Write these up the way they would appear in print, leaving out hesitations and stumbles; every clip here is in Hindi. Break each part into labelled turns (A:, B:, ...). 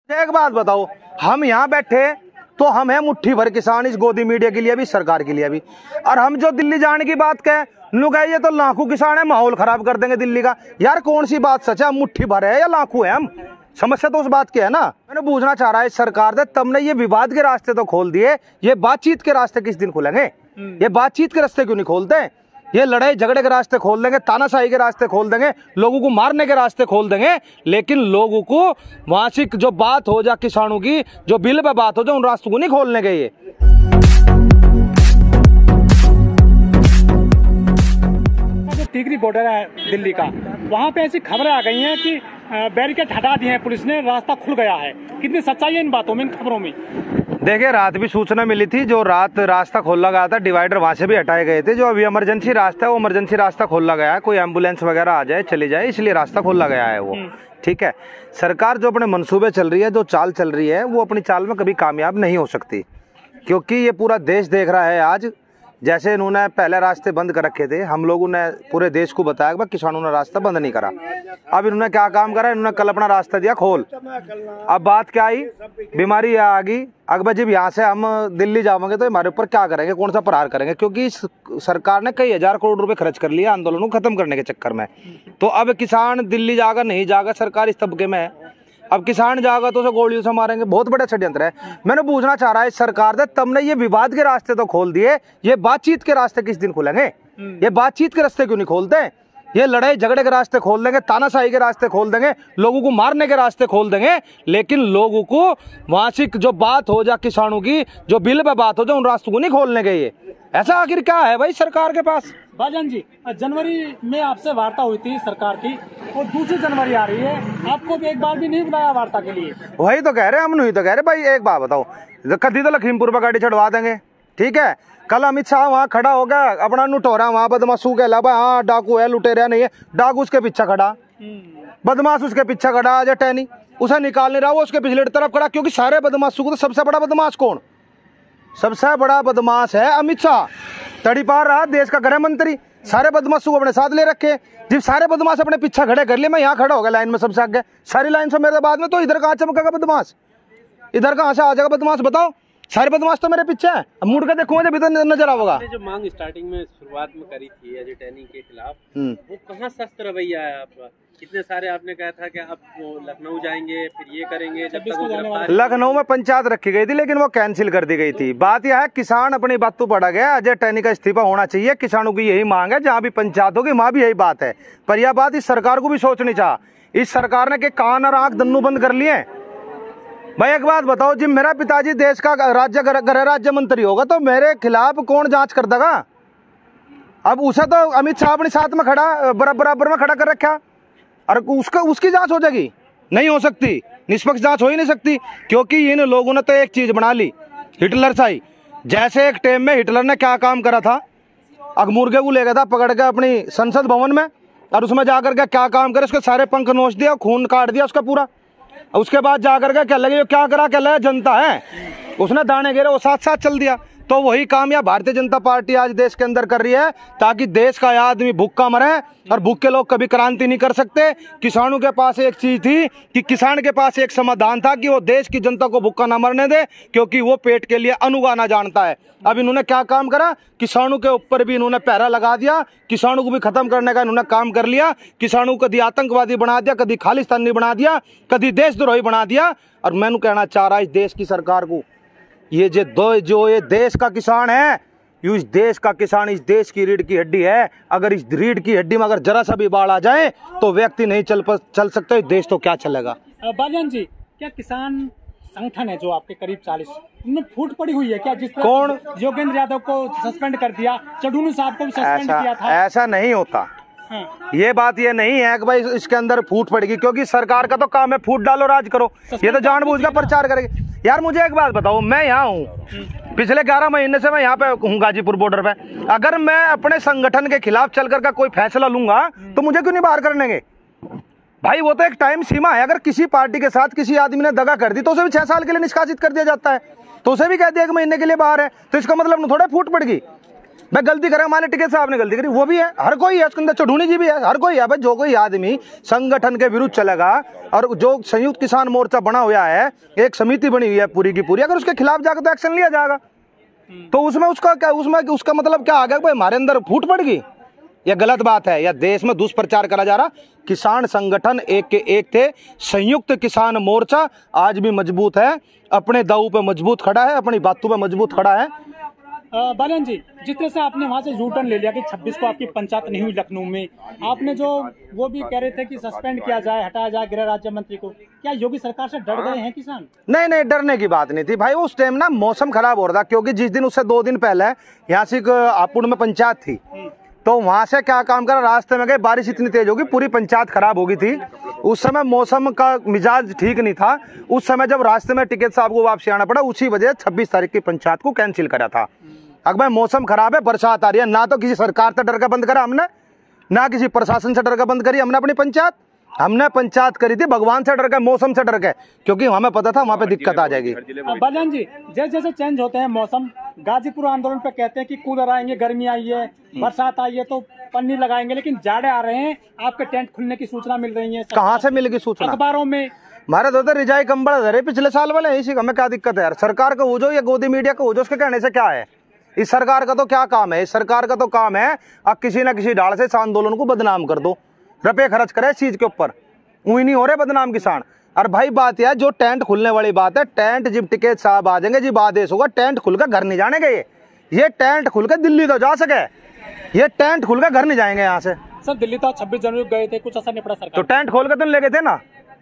A: एक बात बताओ, हम यहाँ बैठे तो हम है मुट्ठी भर किसान, इस गोदी मीडिया के लिए भी, सरकार के लिए भी। और हम जो दिल्ली जाने की बात कहें, ये तो लाखों किसान है, माहौल खराब कर देंगे दिल्ली का। यार कौन सी बात सच है, मुट्ठी भर है या लाखों है? हम समस्या तो उस बात की है ना। मैंने पूछना चाह रहा है सरकार ने, तुमने ये विवाद के रास्ते तो खोल दिए, ये बातचीत के रास्ते किस दिन खुलेंगे? ये बातचीत के रास्ते क्यों नहीं खोलते? ये लड़ाई झगड़े के रास्ते खोल देंगे, तानाशाही के रास्ते खोल देंगे, लोगों को मारने के रास्ते खोल देंगे, लेकिन लोगों को वार्षिक जो बात हो जा किसानों की, जो बिल पे बात हो जा, उन रास्तों को नहीं खोलने गए। ये
B: जो टिकरी बॉर्डर है दिल्ली का, वहाँ पे ऐसी खबरें आ गई हैं कि बैरिकेड हटा दिए हैं पुलिस ने, रास्ता खुल गया है। कितनी सच्चाई है इन बातों में, इन खबरों में?
A: देखिए, रात भी सूचना मिली थी, जो रात रास्ता खोला गया था, डिवाइडर वहां से भी हटाए गए थे। जो अभी इमरजेंसी रास्ता है, वो इमरजेंसी रास्ता खोला गया है, कोई एम्बुलेंस वगैरह आ जाए चली जाए, इसलिए रास्ता खोला गया है वो। ठीक है, सरकार जो अपने मंसूबे चल रही है, जो चाल चल रही है, वो अपनी चाल में कभी कामयाब नहीं हो सकती, क्योंकि ये पूरा देश देख रहा है आज। जैसे इन्होंने पहले रास्ते बंद कर रखे थे, हम लोगों ने पूरे देश को बताया कि किसानों ने रास्ता बंद नहीं करा। अब इन्होंने क्या काम करा, इन्होंने कल अपना रास्ता दिया खोल। अब बात क्या आई, बीमारी आ गई। अकबर जब यहाँ से हम दिल्ली जाएंगे तो हमारे ऊपर क्या करेंगे, कौन सा प्रहार करेंगे? क्योंकि सरकार ने कई हजार करोड़ रुपए खर्च कर लिया आंदोलन को खत्म करने के चक्कर में। तो अब किसान दिल्ली जाकर नहीं जाएगा, सरकार इस तबके में है। अब किसान जाएगा तो उसे गोलियों से मारेंगे, बहुत बड़ा षड्यंत्र है। मैंने पूछना चाह रहा है सरकार ने, तुमने ये विवाद के रास्ते तो खोल दिए, ये बातचीत के रास्ते किस दिन खुलेंगे? ये बातचीत के रास्ते क्यों नहीं खोलते? ये लड़ाई झगड़े के रास्ते खोल देंगे, तानाशाही के रास्ते खोल देंगे, लोगों को मारने के रास्ते खोल देंगे, लेकिन लोगों को वार्षिक जो बात हो जा किसानों की, जो बिल पे बात हो जा, उन रास्तों को नहीं खोलने गए। ये ऐसा आखिर क्या है भाई सरकार के पास?
B: भाईजान जी, जनवरी में आपसे वार्ता हुई थी सरकार की, और दूसरी जनवरी आ रही है, आपको भी एक बार भी नहीं बुलाया वार्ता के लिए?
A: वही तो कह रहे हैं, हम नहीं तो कह रहे भाई। एक बात बताओ, कभी तो लखीमपुर पर गाड़ी चढ़वा देंगे, ठीक है? कल अमित शाह वहाँ खड़ा होगा, अपना नुटोरा वहाँ बदमाशू के अलावा, हाँ डाकू है, लुटेरा नहीं है, डाकू उसके पीछे खड़ा, बदमाश उसके पीछे खड़ा, अजय टैनी उसे निकाल नहीं रहा, वो उसके पिछले तरफ खड़ा। क्योंकि सारे बदमाशों को तो सबसे बड़ा बदमाश कौन? सबसे बड़ा बदमाश है अमित शाह, तड़ी पार रहा देश का गृह मंत्री, सारे बदमाशों को अपने साथ ले रखे। जब सारे बदमाश अपने पीछे खड़े कर लिए, मैं यहाँ खड़ा हो गया लाइन में सबसे आगे, सारी लाइन से मेरे बाद में, तो इधर कहाँ चमकेगा बदमाश? इधर कहाँ से आ जाएगा बदमाश? बताओ, सारे बदमाश तो मेरे पीछे है। अब मुड़ के देखूंगा जब इधर नजर आएगा।
C: जो मांग स्टार्टिंग में शुरुआत में करी थी अजय टैनी के खिलाफ, वो कहाँ सख्त रवैया है आपका? कितने सारे आपने कहा था कि अब लखनऊ जाएंगे, फिर ये करेंगे, जब तक
A: लखनऊ में पंचायत रखी गई थी, लेकिन वो कैंसिल कर दी गई थी। बात यह है, किसान अपनी बात तो पड़ा गया, अजय टैनी का इस्तीफा होना चाहिए, किसानों की यही मांग है। जहाँ भी पंचायत होगी वहाँ भी यही बात है। पर यह बात इस सरकार को भी सोचनी चाहिए। इस सरकार ने के कान और आंख दन्नू बंद कर लिए। भाई एक बात बताओ, जब मेरा पिताजी देश का गृह राज्य मंत्री होगा तो मेरे खिलाफ कौन जांच कर देगा? अब उसे तो अमित शाह अपने साथ में खड़ा, बराबर में खड़ा कर रखा, और उसकी जांच हो जाएगी? नहीं हो सकती, निष्पक्ष जांच हो ही नहीं सकती। क्योंकि इन लोगों ने तो एक चीज बना ली, हिटलर साई। जैसे एक टाइम में हिटलर ने क्या काम करा था, मुर्गे को ले गया था पकड़ के अपनी संसद भवन में, और उसमें जाकर के क्या काम करे, उसके सारे पंख नोच दिया, खून काट दिया उसका पूरा। उसके बाद जाकर के क्या लगे, क्या करा, क्या लगा, जनता है उसने दाने गिरे, वो साथ साथ चल दिया। तो वही काम या भारतीय जनता पार्टी आज देश के अंदर कर रही है, ताकि देश का आदमी भूखा मरे। और भूखे लोग कभी क्रांति नहीं कर सकते। किसानों के पास एक चीज थी कि किसान के पास एक समाधान था कि वो देश की जनता को भूखा ना मरने दे, क्योंकि वो पेट के लिए अन्न उगाना जानता है। अब इन्होंने क्या काम करा, किसानों के ऊपर भी इन्होंने पहरा लगा दिया, किसानों को भी खत्म करने का इन्होंने काम कर लिया। किसानों को कभी आतंकवादी बना दिया, कभी खालिस्तानी बना दिया, कभी देशद्रोही बना दिया। और मैंने कहना चाह रहा इस देश की सरकार को, ये जो ये देश का किसान है, इस देश का किसान इस देश की रीढ़ की हड्डी है। अगर इस रीढ़ की हड्डी में अगर जरा सा भी बाढ़ आ जाए तो व्यक्ति नहीं चल सकते, देश तो क्या चलेगा?
B: भाईजान जी, क्या किसान संगठन है जो आपके करीब 40, उनमें फूट पड़ी हुई है क्या? जिस तरह
A: कौन?
B: योगेंद्र यादव को सस्पेंड कर दिया, चढ़ूनू साहब को भी सस्पेंड किया था।
A: ऐसा नहीं होता।
B: हाँ।
A: ये बात ये नहीं है कि भाई इसके अंदर फूट पड़ेगी, क्योंकि सरकार का तो काम है फूट डालो राज करो। ये तो जानबूझ कर प्रचार करेगी। यार मुझे एक बात बताओ, मैं यहाँ हूँ, पिछले 11 महीने से मैं यहाँ पे हूँ गाजीपुर बॉर्डर पे। अगर मैं अपने संगठन के खिलाफ चल कर का कोई फैसला लूंगा तो मुझे क्यों नहीं बाहर करनेंगे? भाई वो तो एक टाइम सीमा है। अगर किसी पार्टी के साथ किसी आदमी ने दगा कर दी तो उसे भी 6 साल के लिए निष्कासित कर दिया जाता है, तो उसे भी कह दिया 1 महीने के लिए बाहर है, तो इसका मतलब थोड़ा फूट पड़ गई। भाई गलती करे, मान टिकैत साहब ने गलती करी, वो भी है, हर कोई है उसके अंदर, चौधरी जी भी है, हर कोई है भाई। जो कोई आदमी संगठन के विरुद्ध चलेगा और जो संयुक्त किसान मोर्चा बना हुआ है, एक समिति बनी हुई है पूरी की पूरी, अगर उसके खिलाफ जाकर तो एक्शन लिया जाएगा। तो उसमें उसका क्या, उसमें उसका मतलब क्या आ गया भाई हमारे अंदर फूट पड़ गई, यह गलत बात है। या देश में दुष्प्रचार करा जा रहा। किसान संगठन एक के एक थे, संयुक्त किसान मोर्चा आज भी मजबूत है, अपने दाऊ पे मजबूत खड़ा है, अपनी बातों पे मजबूत खड़ा है।
B: बालन जी, जिस तरह से आपने वहाँ से यू टर्न ले लिया कि 26 को आपकी पंचायत नहीं हुई लखनऊ में, आपने जो वो भी कह रहे थे कि सस्पेंड किया जाए, हटाया जाए गृह राज्य मंत्री को, क्या योगी सरकार से डर गए हैं किसान?
A: नहीं नहीं, डरने की बात नहीं थी भाई। उस टाइम ना मौसम खराब हो रहा था, क्योंकि जिस दिन उससे 2 दिन पहले यहाँ से हापुड़ में पंचायत थी, तो वहां से क्या काम करा, रास्ते में गए, बारिश इतनी तेज होगी, पूरी पंचायत खराब हो गई थी। उस समय मौसम का मिजाज ठीक नहीं था। उस समय जब रास्ते में टिकैत साहब को वापसी आना पड़ा, उसी वजह 26 तारीख की पंचायत को कैंसिल करा था। अगर भाई मौसम खराब है, बरसात आ रही है, ना तो किसी सरकार से डर का बंद करा हमने, ना किसी प्रशासन से डर का बंद करी हमने अपनी पंचायत। हमने पंचायत करी थी भगवान से डर के, मौसम से डर के, क्योंकि हमें पता था वहां पे दिक्कत आ जाएगी।
B: बालन जी, जैसे जैसे चेंज होते हैं मौसम, गाजीपुर आंदोलन पे कहते हैं कि कूलर आएंगे, गर्मी आई है, बरसात आई है तो पन्नी लगाएंगे, लेकिन जाड़े आ रहे हैं, आपके टेंट खुलने की सूचना मिल रही है।
A: कहाँ से मिलेगी सूचना?
B: अखबारों में।
A: हमारे तो रिजाई कंबल धरे पिछले साल वाले, इसी हमें क्या दिक्कत है यार? सरकार का हो जो या गोदी मीडिया का हो जो, उसके कहने से क्या है? इस सरकार का तो क्या काम है? इस सरकार का तो काम है अब किसी न किसी ढाल से इस आंदोलन को बदनाम कर दो, रुपये खर्च करे इस चीज के ऊपर। वही नहीं हो रहे बदनाम किसान। और भाई बात यह, जो टेंट खुलने वाली बात है, टेंट जब टिकैत साहब आ जाएंगे, जब आदेश होगा, टेंट खुलकर घर नहीं जाने गए। ये टेंट खुलकर दिल्ली तो जा सके, ये टेंट खुलकर घर नहीं जाएंगे यहाँ से।
B: सर दिल्ली तो 26 जनवरी को गए थे, कुछ असर नहीं पड़ा सरकार?
A: तो टेंट खोल कर तो ले गए थे ना,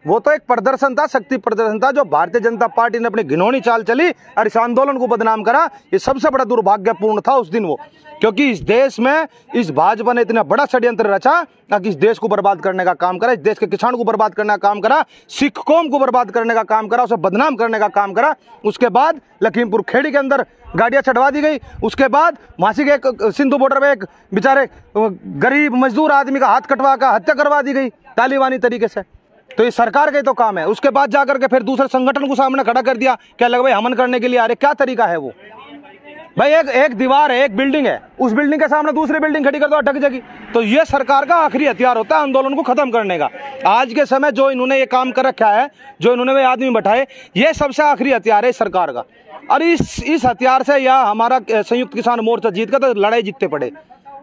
A: वो तो एक प्रदर्शन था, शक्ति प्रदर्शन था, जो भारतीय जनता पार्टी ने अपनी घिनौनी चाल चली और इस आंदोलन को बदनाम करा। ये सबसे बड़ा दुर्भाग्यपूर्ण था उस दिन वो, क्योंकि इस देश में इस भाजपा ने इतना बड़ा षड्यंत्र रचा कि इस देश को बर्बाद करने का काम करा, इस देश के किसान को बर्बाद करने का काम करा, सिख कौम को बर्बाद करने का काम करा, उसे बदनाम करने का काम करा। उसके बाद लखीमपुर खेड़ी के अंदर गाड़ियां चढ़वा दी गई। उसके बाद मासी के एक सिंधु बॉर्डर पे एक बेचारे गरीब मजदूर आदमी का हाथ कटवा कर हत्या करवा दी गई तालिबानी तरीके से। तो ये सरकार का ही तो काम है। उसके बाद जाकर के फिर दूसरे संगठन को सामने खड़ा कर दिया, क्या लगा भाई हमन करने के लिए आ रहे, क्या तरीका है वो? भाई एक दीवार है, एक बिल्डिंग है, उस बिल्डिंग के सामने दूसरी बिल्डिंग खड़ी कर दो, अटक जाएगी। तो ये सरकार का आखिरी हथियार होता है आंदोलन को खत्म करने का। आज के समय जो इन्होंने ये काम कर रखा है, जो इन्होंने वे आदमी बैठाए, ये सबसे आखिरी हथियार है सरकार का। और इस हथियार से या हमारा संयुक्त किसान मोर्चा जीत का तो लड़ाई जीतते पड़े,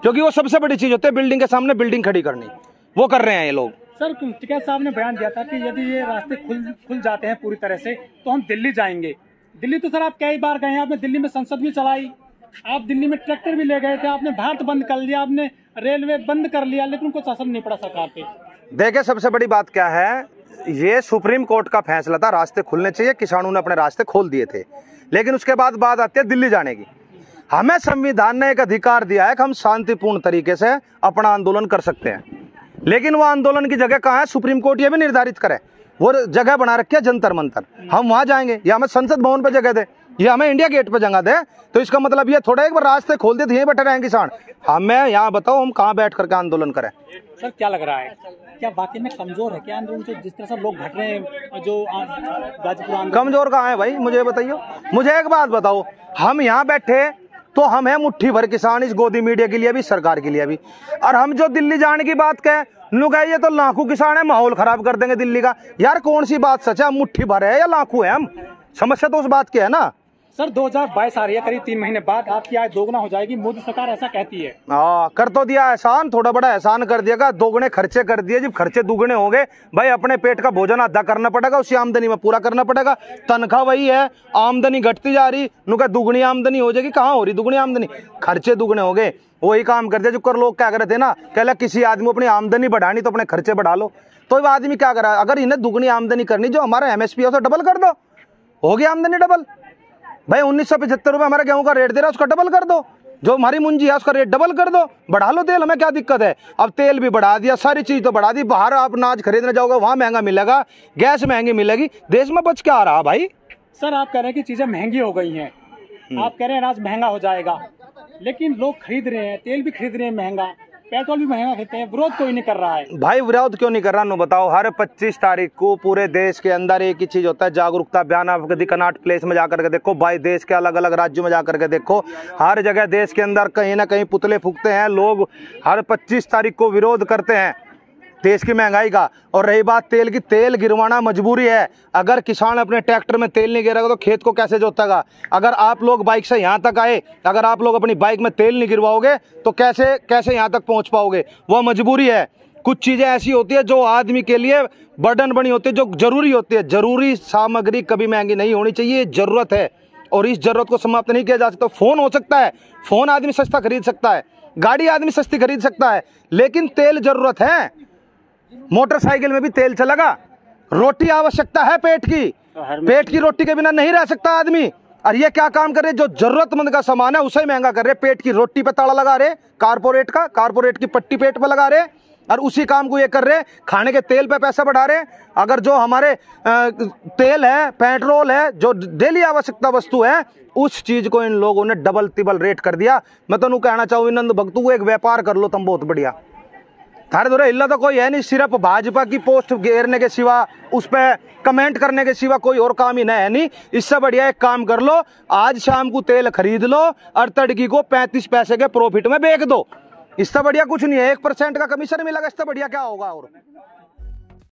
A: क्योंकि वो सबसे बड़ी चीज होती है बिल्डिंग के सामने बिल्डिंग खड़ी करनी। वो कर रहे हैं ये लोग।
B: सर टिकैत साहब ने बयान दिया था कि यदि ये रास्ते खुल जाते हैं पूरी तरह से तो हम दिल्ली जाएंगे। दिल्ली तो सर आप कई बार गए हैं, आपने दिल्ली में संसद भी चलाई, आप दिल्ली में ट्रैक्टर भी ले गए थे, आपने भारत बंद कर लिया, आपने रेलवे बंद कर लिया, लेकिन कुछ असर नहीं पड़ा सरकार पे।
A: देखिए सबसे बड़ी बात क्या है, ये सुप्रीम कोर्ट का फैसला था, रास्ते खुलने चाहिए, किसानों ने अपने रास्ते खोल दिए थे। लेकिन उसके बाद बात आती है दिल्ली जाने की। हमें संविधान ने एक अधिकार दिया है कि हम शांतिपूर्ण तरीके से अपना आंदोलन कर सकते हैं, लेकिन वो आंदोलन की जगह कहाँ है सुप्रीम कोर्ट ये भी निर्धारित करे। वो जगह बना रखी है जंतर मंतर, हम वहां जाएंगे, या हमें संसद भवन पे जगह दे, या हमें इंडिया गेट पे जगह दे। तो इसका मतलब ये थोड़ा एक बार रास्ते खोल दे तो यहीं बैठे रहेंगे किसान। हमें यहाँ बताओ हम कहाँ बैठ करके आंदोलन करें?
B: सर क्या लग रहा है, क्या वाकई में कमजोर है क्या आंदोलन? जो जिस तरह से लोग घट रहे हैं, जो गाजीपुर आंदोलन
A: कमजोर कहाँ है भाई? मुझे बताइए, मुझे एक बात बताओ, हम यहाँ बैठे तो हम है मुट्ठी भर किसान, इस गोदी मीडिया के लिए भी, सरकार के लिए भी। और हम जो दिल्ली जाने की बात कहें, ये तो लाखों किसान है, माहौल खराब कर देंगे दिल्ली का। यार कौन सी बात सच है? हम मुट्ठी भर है या लाखों है? हम समस्या तो उस बात की है ना।
B: सर 2022 आ रही है, करीब 3 महीने बाद आपकी आय दोगुना हो जाएगी, मोदी सरकार ऐसा कहती है।
A: कर तो दिया एहसान, थोड़ा बड़ा एहसान कर दिया, दोगुने खर्चे कर दिए। जब खर्चे दुगने हो गए भाई, अपने पेट का भोजन अदा करना पड़ेगा, उसी आमदनी में पूरा करना पड़ेगा। तनख्वाह वही है, आमदनी घटती जा रही, नुका दुगनी आमदनी हो जाएगी। कहाँ हो रही दुगनी आमदनी? खर्चे दुगने हो गए। वही काम करते जो कर लोग क्या कर रहे थे ना, कहला किसी आदमी को अपनी आमदनी बढ़ानी तो अपने खर्चे बढ़ा लो। तो वो आदमी क्या करा, अगर इन्हें दुगनी आमदनी करनी, जो हमारा MSP है उसे डबल कर दो, हो गई आमदनी डबल। भाई 1975 रुपये हमारा गेहूं का रेट दे रहा है, उसका डबल कर दो। जो हमारी मुंजी है उसका रेट डबल कर दो, बढ़ा लो तेल, हमें क्या दिक्कत है? अब तेल भी बढ़ा दिया, सारी चीज तो बढ़ा दी। बाहर आप अनाज खरीदने जाओगे वहां महंगा मिलेगा, गैस महंगी मिलेगी, देश में बच क्या आ रहा भाई?
B: सर आप कह रहे हैं कि चीजें महंगी हो गई हैं, आप कह रहे हैं अनाज महंगा हो जाएगा, लेकिन लोग खरीद रहे हैं, तेल भी खरीद रहे हैं महंगा, पेट्रोल भी महंगा खरीदते हैं, विरोध कोई नहीं कर रहा है।
A: भाई विरोध क्यों नहीं कर रहा? नो बताओ, हर 25 तारीख को पूरे देश के अंदर एक ही चीज होता है, जागरूकता अभियान। आप कभी कनॉट प्लेस में जाकर के देखो, भाई देश के अलग अलग राज्यों में जाकर के देखो, हर जगह देश के अंदर कहीं ना कहीं पुतले फूकते हैं लोग, हर 25 तारीख को विरोध करते हैं देश की महंगाई का। और रही बात तेल की, तेल गिरवाना मजबूरी है। अगर किसान अपने ट्रैक्टर में तेल नहीं गिरेगा तो खेत को कैसे जोतेगा? अगर आप लोग बाइक से यहाँ तक आए, अगर आप लोग अपनी बाइक में तेल नहीं गिरवाओगे तो कैसे यहाँ तक पहुँच पाओगे? वह मजबूरी है। कुछ चीज़ें ऐसी होती है जो आदमी के लिए बर्डन बनी होती है, जो जरूरी होती है। जरूरी सामग्री कभी महंगी नहीं होनी चाहिए, जरूरत है और इस जरूरत को समाप्त नहीं किया जा सकता। फ़ोन हो सकता है, फ़ोन आदमी सस्ता खरीद सकता है, गाड़ी आदमी सस्ती खरीद सकता है, लेकिन तेल जरूरत है। मोटरसाइकिल में भी तेल चलेगा। रोटी आवश्यकता है पेट की रोटी के बिना नहीं रह सकता आदमी। और ये क्या काम कर रहे? जो जरूरतमंद का सामान है उसे महंगा कर रहे, पेट की रोटी पे ताला लगा रहे, कारपोरेट की पट्टी पेट पे लगा रहे, और उसी काम को ये कर रहे, खाने के तेल पे पैसा बढ़ा रहे। अगर जो हमारे तेल है, पेट्रोल है, जो डेली आवश्यकता वस्तु है, उस चीज को इन लोगों ने डबल तिबल रेट कर दिया। मैं तो कहना चाहूँ नंद भक्तू, एक व्यापार कर लो तुम, बहुत बढ़िया। थारे दौरे हिला तो कोई है नहीं, सिर्फ भाजपा की पोस्ट घेरने के सिवा, उस पर कमेंट करने के सिवा कोई और काम ही नहीं। इससे बढ़िया एक काम कर लो, आज शाम को तेल खरीद लो और तड़की को 35 पैसे के प्रॉफिट में बेच दो। इससे बढ़िया कुछ नहीं है। 1% का कमीशन मिलेगा, इससे बढ़िया क्या होगा? और